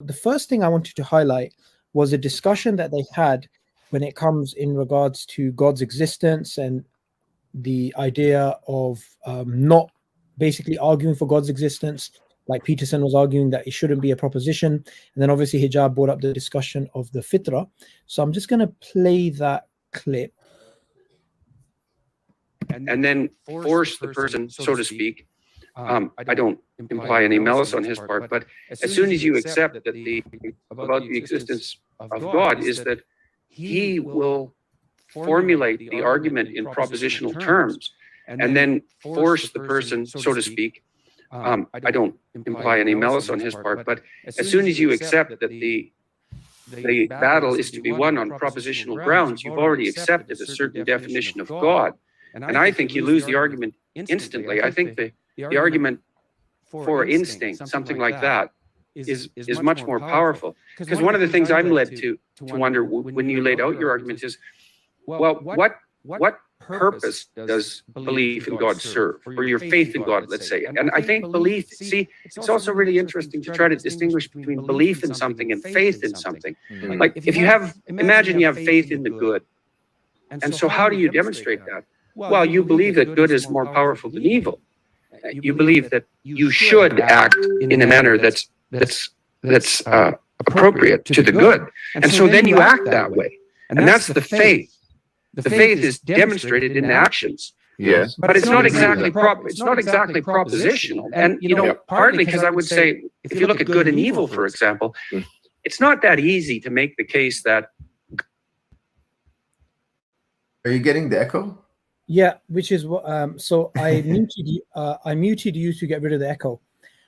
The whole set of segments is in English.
the first thing I wanted to highlight was a discussion that they had when it comes in regards to God's existence and the idea of not basically arguing for God's existence, like Peterson was arguing that it shouldn't be a proposition. And then obviously Hijab brought up the discussion of the Fitrah. So I'm just going to play that clip. And then force the person, so to speak. I don't imply any malice on his part, but as soon as you accept that about the existence of God is that he will formulate the argument in propositional terms, and then force the person, so to speak. I don't imply any malice on his part, but as soon as you accept that the battle is to be won on propositional grounds, you've already accepted a certain definition of God. And I think you lose the argument instantly. I think the argument for instinct, something like that, is much more powerful. Because one of the things I'm led to wonder when you laid out your argument is, well, what purpose does belief in God serve, or your faith in God, let's say? And I think belief, see, it's also really interesting to try to distinguish between belief in something and faith in something. Like if you have, imagine you have faith in the good. And so how do you demonstrate that? Well, you believe that good is more powerful than evil. You believe that you should act in a manner that's appropriate to the good. And so then you act that way. And that's the faith. The faith is demonstrated in actions. Yes. But it's not exactly propositional. And partly because I would say, if you look at good and evil, for example, it's not that easy to make the case that. Are you getting the echo? Yeah, which is what. So I muted you. I muted you to get rid of the echo.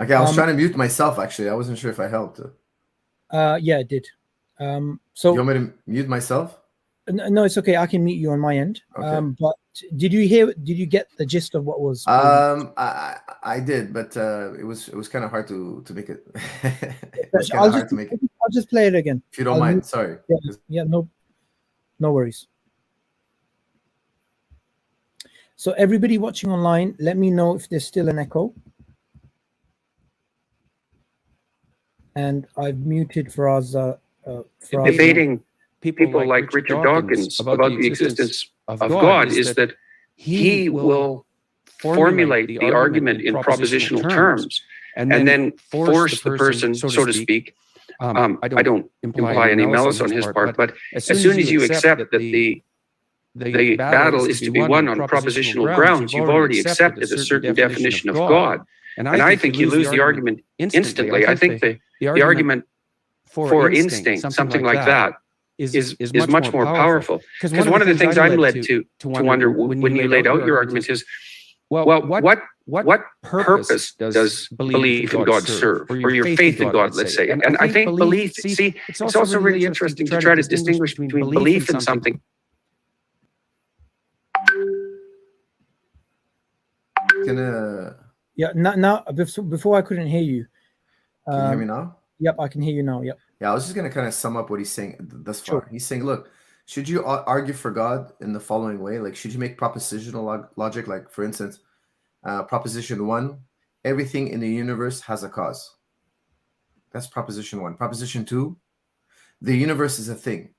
Okay, I was trying to mute myself. Actually, I wasn't sure if I helped. Yeah, it did. So you want me to mute myself? No, it's okay. I can mute you on my end. Okay. But did you get the gist of what was? I did, but it was kind of hard to make it. I'll just play it again. If you don't mind, sorry. Yeah, no worries. So everybody watching online, let me know if there's still an echo. And I've muted Faraz. Debating people like Richard Dawkins about the existence of God is that he will formulate the argument in propositional terms and then force the person, so to speak. I don't imply any malice on his part, but as soon as you accept that the battle is to be won on propositional grounds, you've already accepted a certain definition of God. And I think you lose the argument instantly. I think the argument for instinct, something like that, is much more powerful. Because one of the things I'm led to wonder when you laid out your argument is, well, what purpose does belief in God serve, or your faith in God, let's say? And I think belief, see, it's also really interesting to try to distinguish between belief in something. Yeah, now before I couldn't hear you. Can you hear me now? Yep, I can hear you now. Yep. Yeah, I was just gonna kind of sum up what he's saying thus far. Sure. He's saying, look, should you argue for God in the following way? Like, should you make propositional logic? Like, for instance, proposition 1, everything in the universe has a cause. That's proposition 1. Proposition 2, the universe is a thing.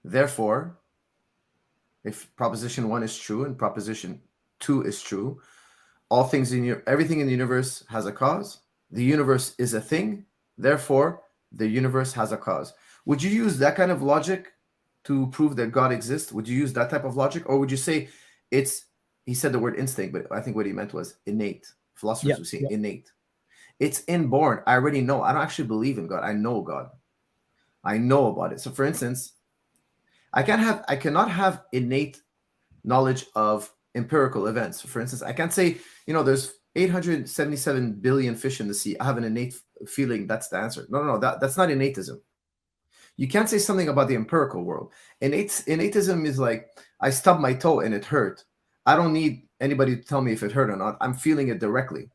Therefore, if proposition 1 is true and proposition 2 is true, everything in the universe has a cause. The universe is a thing. Therefore, the universe has a cause. Would you use that kind of logic to prove that God exists? Would you use that type of logic? Or would you say he said the word instinct, but I think what he meant was innate. Philosophers would say innate. It's inborn. I already know. I don't actually believe in God. I know God. I know about it. So for instance, I cannot have innate knowledge of empirical events. For instance, I can't say, there's 877 billion fish in the sea. I have an innate feeling that's the answer. No, that's not innatism. You can't say something about the empirical world. Innatism is like, I stubbed my toe and it hurt. I don't need anybody to tell me if it hurt or not. I'm feeling it directly.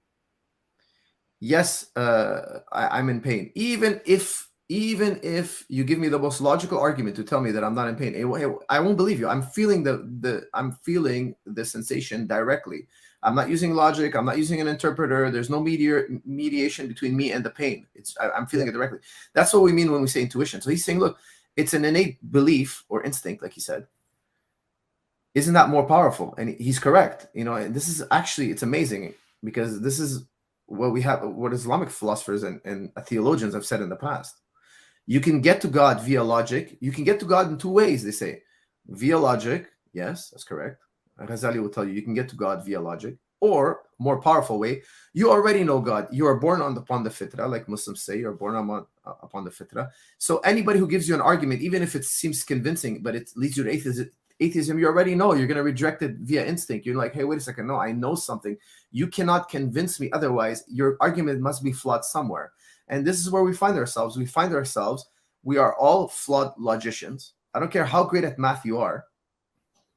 Yes, I'm in pain. Even if even if you give me the most logical argument to tell me that I'm not in pain, I won't believe you. I'm feeling I'm feeling the sensation directly. I'm not using logic. I'm not using an interpreter. There's no mediation between me and the pain. I'm feeling it directly. That's what we mean when we say intuition. So he's saying, look, it's an innate belief or instinct, like he said. Isn't that more powerful? And he's correct. And this is actually, it's amazing, because this is what Islamic philosophers and theologians have said in the past. You can get to God via logic. You can get to God in two ways, they say. Via logic, yes, that's correct. Ghazali will tell you can get to God via logic, or more powerful way, you already know God. You are born upon the fitrah, like Muslims say, you're born upon the fitrah. So anybody who gives you an argument, even if it seems convincing, but it leads you to atheism, you already know you're going to reject it via instinct. You're like, hey, wait a second. No, I know something. You cannot convince me otherwise. Your argument must be flawed somewhere. And this is where we find ourselves. We are all flawed logicians. I don't care how great at math you are.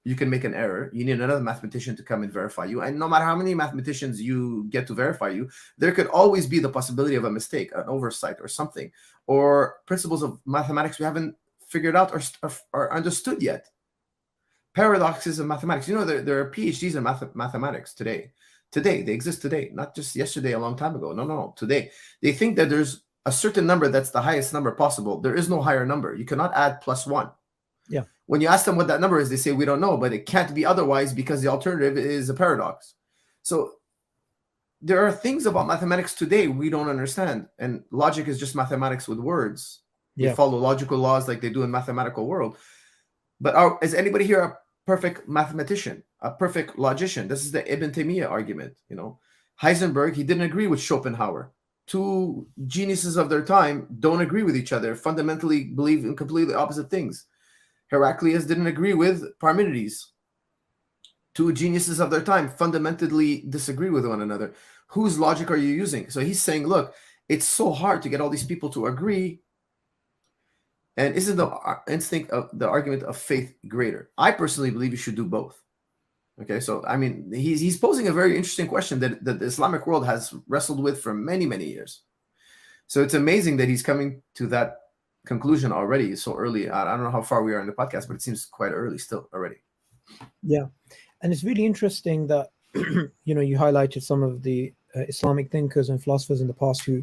You can make an error. You need another mathematician to come and verify you. And no matter how many mathematicians you get to verify you, there could always be the possibility of a mistake, an oversight or something, or principles of mathematics we haven't figured out or understood yet. Paradoxes of mathematics. There are PhDs in mathematics today. Today, they exist today, not just yesterday, a long time ago. No, today. They think that there's a certain number that's the highest number possible. There is no higher number. You cannot add +1. Yeah. When you ask them what that number is, they say, we don't know, but it can't be otherwise because the alternative is a paradox. So there are things about mathematics today we don't understand. And logic is just mathematics with words. Yeah. We follow logical laws like they do in mathematical world. But is anybody here a perfect mathematician, a perfect logician? This is the Ibn Taymiyyah argument. Heisenberg, he didn't agree with Schopenhauer. Two geniuses of their time don't agree with each other, fundamentally believe in completely opposite things. Heraclius didn't agree with Parmenides. Two geniuses of their time fundamentally disagree with one another. Whose logic are you using? So he's saying, look, it's so hard to get all these people to agree. And isn't the instinct of the argument of faith greater? I personally believe you should do both. Okay, so I mean, he's posing a very interesting question that the Islamic world has wrestled with for many, many years. So it's amazing that he's coming to that conclusion already so early. I don't know how far we are in the podcast, but it seems quite early still already. Yeah, and it's really interesting that you highlighted some of the Islamic thinkers and philosophers in the past who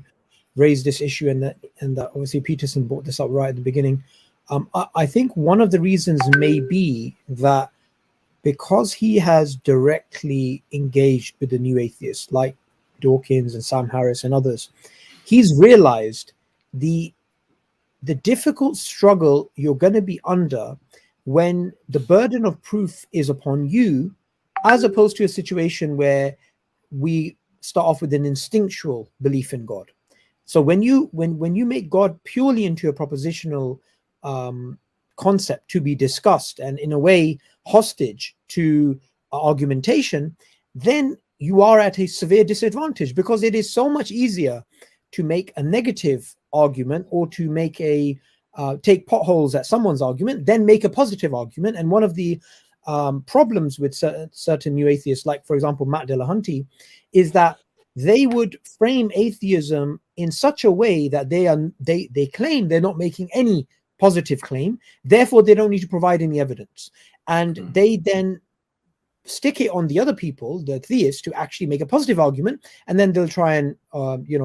raised this issue, and that obviously Peterson brought this up right at the beginning. I think one of the reasons may be that because he has directly engaged with the new atheists like Dawkins and Sam Harris and others, he's realized the difficult struggle you're going to be under when the burden of proof is upon you, as opposed to a situation where we start off with an instinctual belief in God. So when you make God purely into a propositional concept to be discussed and in a way hostage to argumentation, then you are at a severe disadvantage, because it is so much easier to make a negative argument or to make take potholes at someone's argument than make a positive argument. And one of the problems with certain new atheists, like for example Matt Dillahunty, is that they would frame atheism in such a way that they claim they're not making any positive claim, therefore they don't need to provide any evidence, and they then stick it on the other people, the theists, to actually make a positive argument, and then they'll try and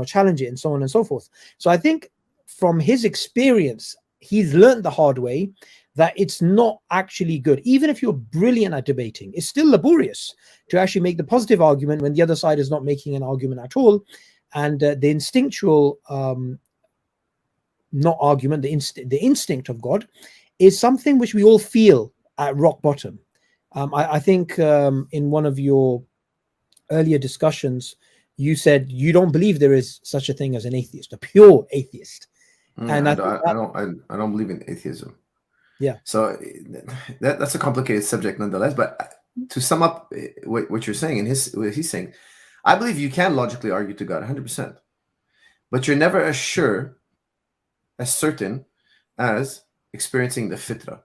challenge it and so on and so forth. So I think from his experience, he's learned the hard way that it's not actually good. Even if you're brilliant at debating, it's still laborious to actually make the positive argument when the other side is not making an argument at all. And the instinctual not argument, the instinct of God is something which we all feel at rock bottom. I think in one of your earlier discussions, you said you don't believe there is such a thing as an atheist, a pure atheist. And I don't believe in atheism. Yeah. So that's a complicated subject nonetheless. But to sum up what you're saying and what he's saying, I believe you can logically argue to God 100%, but you're never as sure, as certain as experiencing the fitrah.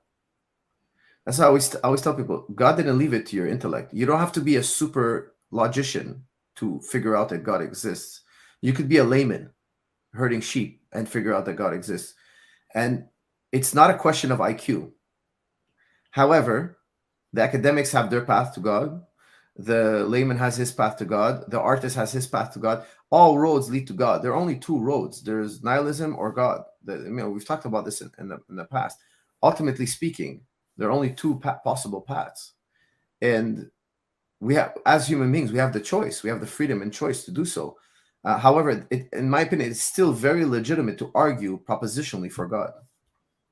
That's how I always tell people, God didn't leave it to your intellect. You don't have to be a super logician to figure out that God exists. You could be a layman. herding sheep and figure out that God exists. And it's not a question of IQ. However, the academics have their path to God. The layman has his path to God. The artist has his path to God. All roads lead to God. There are only two roads. There's nihilism or God. We've talked about this in the past. Ultimately speaking, there are only two possible paths. And we have, as human beings, we have the choice. We have the freedom and choice to do so. However, in my opinion, it's still very legitimate to argue propositionally for God.